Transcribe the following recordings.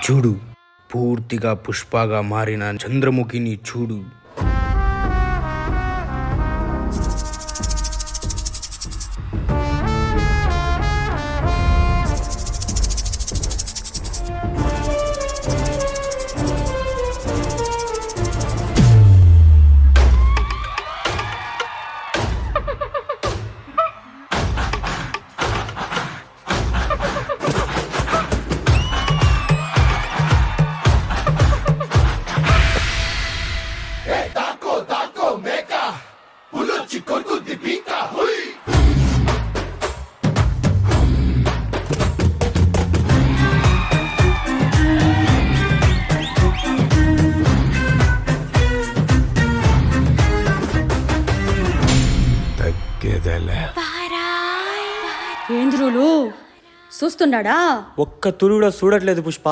చూడు, పూర్తిగా పుష్పగా మారిన చంద్రముఖిని చూడు. ఏంద్రులు చూస్తున్నాడా? ఒక్క తురుడా చూడట్లేదు పుష్ప.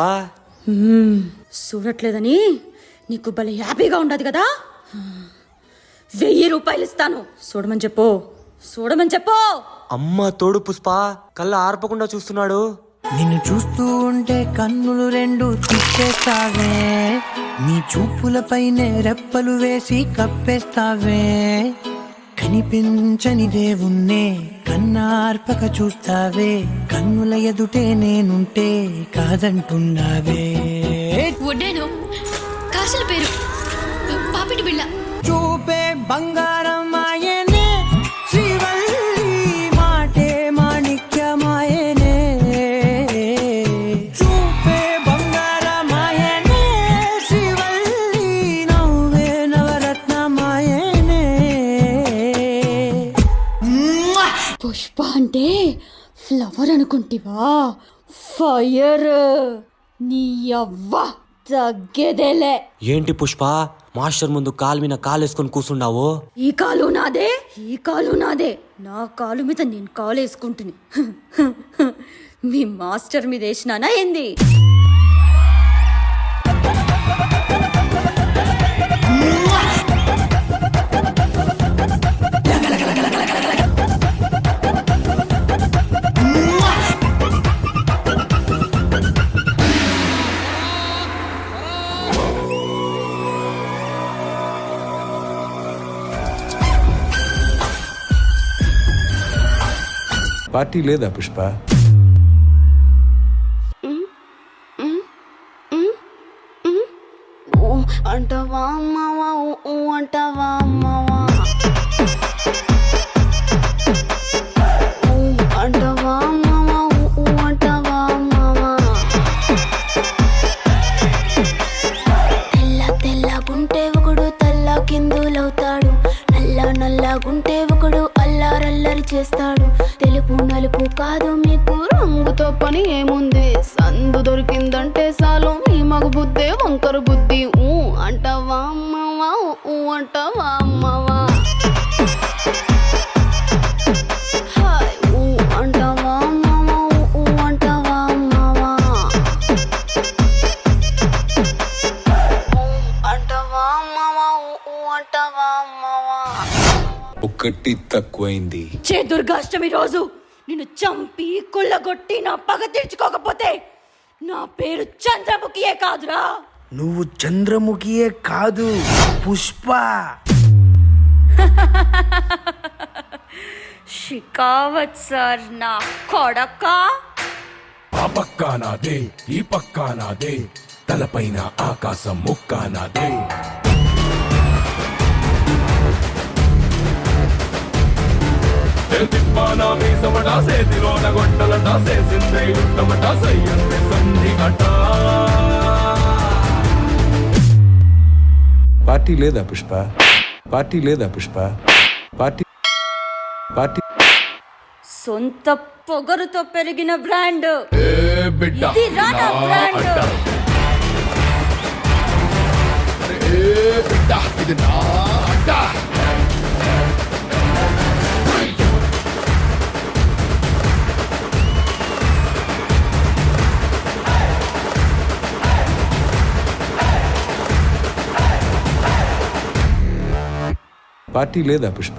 చూడట్లేదని నీకు భలే హ్యాపీగా ఉండదు కదా. 1000 రూపాయలు ఇస్తాను, చూడమని చెప్పు, చూడమని చెప్పు. అమ్మ తోడు పుష్ప, కళ్ళ ఆర్పకుండా చూస్తున్నాడు. నిన్ను చూస్తూ ఉంటే కన్నులు రెండు తిప్పేస్తావే, నీ చూపులపైనే రెప్పలు వేసి కప్పేస్తావే. కనిపించని దేవుణ్ణే కన్నార్పక చూస్తావే, కన్నుల ఎదుటే నేనుంటే కాదంటున్నావే. వడ్డాను కాసుల పేరు పాపిటి బిళ్ళ చూపే బంగారం ఆయనే, శ్రీవల్లి మాటే మాణిక్యమాయనే. చూపే బంగారం ఆయనే, శ్రీవల్లి నవ్వే నవరత్నమాయనే. పుష్ప అంటే ఫ్లవర్ అనుకుంటివా? ఫైర్. నీ అవ్వ తగ్గేదేలే. ఏంటి పుష్ప, మాస్టర్ ముందు కాలు మీద కాలేసుకొని కూర్చున్నావు? ఈ కాలు నాదే, ఈ కాలు నాదే. నా కాలు మీద నేను కాలు వేసుకుంటుని మీ మాస్టర్ మీద వేసినానా ఏంది? పార్టీ లేదా పుష్ప? అంటవా అమ్మవా, అంటవా అమ్మవా, అంటవా అమ్మవా, అంటవా అమ్మవా. తెల్ల తెల్లగుంటే ఒకడు తల్ల కిందులవుతాడు, నల్ల నల్లగుంటే ఒకడు అల్లారల్లరి చేస్తాడు. తెలుపు నలుపు కాదు మీకు రంగుతో పని ఏముంది, సందు దొరికిందంటే చాలు మీ మగ బుద్ధే వంకర బుద్ధి. అంటవా అమ్మవా, అంటవా అమ్మవా, అంటవా అమ్మవా, అంటవా అమ్మవా, అంటవా అమ్మవా, అంటవా అమ్మవా. ఒకటి తక్కువైంది. చే దుర్గాష్టమి రోజు నిన్ను చంపి కుళ్ళగొట్టి నా పగ తీర్చుకోకపోతే నా పేరు చంద్రముఖియే కాదురా. నువ్వు చంద్రముఖియే కాదు, పుష్ప. షికావత్ సార్ నా కొడక. ఆ పక్కా నాదే, ఈ పక్కా నాదే, తలపైన ఆకాశం ముక్కా నాదే. తిప్పానా మీసమట, సేతిలోన గొట్టలట, సేసిందే యుద్ధమట, సయ్యందే సంధిగట. పార్టీ లేదా పుష్ప? పార్టీ లేదా పుష్ప? పార్టీ పార్టీ సొంత పొగరుతో పెరిగిన బ్రాండ్ బిడ్డ ఇది రానా బ్రాండ్. బిడ్డ ఇది నా అడ్డ. పార్టీ లేదా పుష్ప?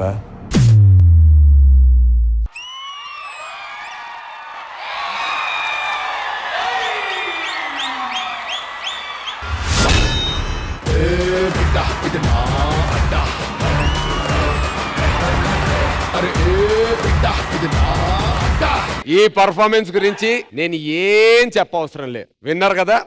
ఈ పర్ఫార్మెన్స్ గురించి నేను ఏం చెప్పవసరం లేదు, విన్నారు కదా.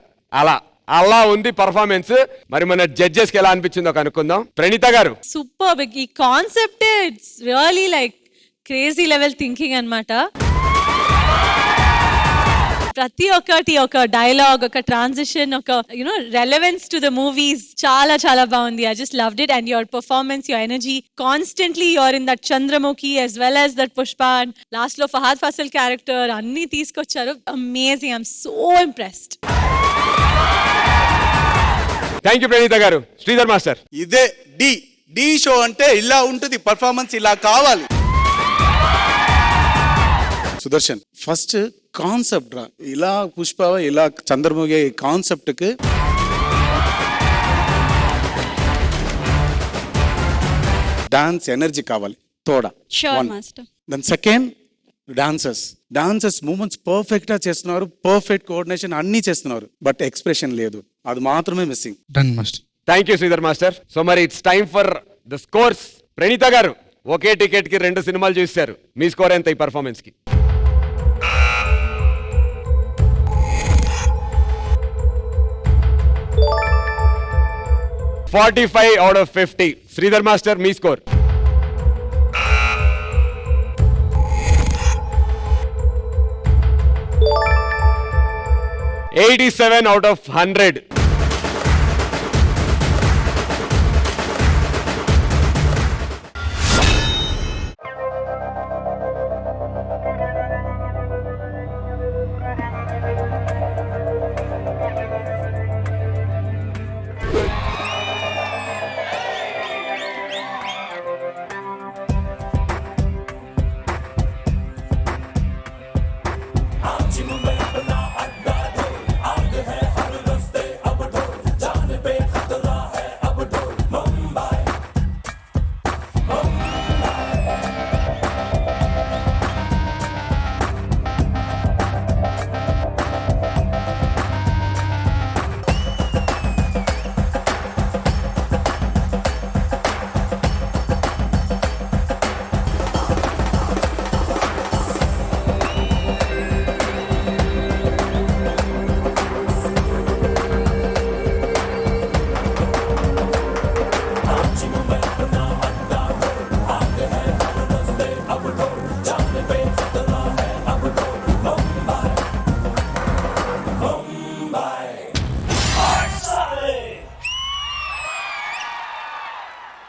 అలా ఉంది పర్ఫార్మెన్స్. మరి మన జడ్జెస్ కి ఎలా అనిపించిందో కనుక్కుందాం. ప్రణీత గారు, సూపర్. ఈ concept it's really like crazy level thinking అన్నమాట. ప్రతి ఒక్కటి, ఒక డైలాగ్, ఒక ట్రాన్సిషన్, ఒక రెలెవెన్స్ టు ద మూవీస్ చాలా చాలా బాగుంది. I just loved it. And your performance, your energy, constantly your in that Chandramukhi as well as that Pushpa, and last లో ఫహద్ ఫాసిల్ క్యారెక్టర్ అన్ని తీసుకొచ్చారు. Amazing. I'm so impressed. Thank you Praneetha గారు. Sridhar master, ఇదే the show అంటే ఇలా ఉంటుంది, పర్ఫార్మెన్స్ ఇలా కావాలి. సుదర్శన్, ఫస్ట్ కాన్సెప్ట్ రా, ఇలా పుష్ప ఇలా చంద్రముఖి కాన్సెప్ట్ కి డాన్స్ ఎనర్జీ కావాలి తోడా. Then second dancers movements perfect గా చేస్తున్నారు, పర్ఫెక్ట్ కోఆర్డినేషన్ అన్ని చేస్తున్నారు, బట్ ఎక్స్ప్రెషన్ లేదు, అది మాత్రమే missing. Done master. Thank you Sridhar master. So మరి it's time for the scores. Praneetha garu, ఒకే టికెట్ కి 2 సినిమాలు చూశారు, మీ స్కోర్ ఎంత ఈ పర్ఫార్మెన్స్ కి? 45 out of 50. Sridhar master, me score? 87 out of 100.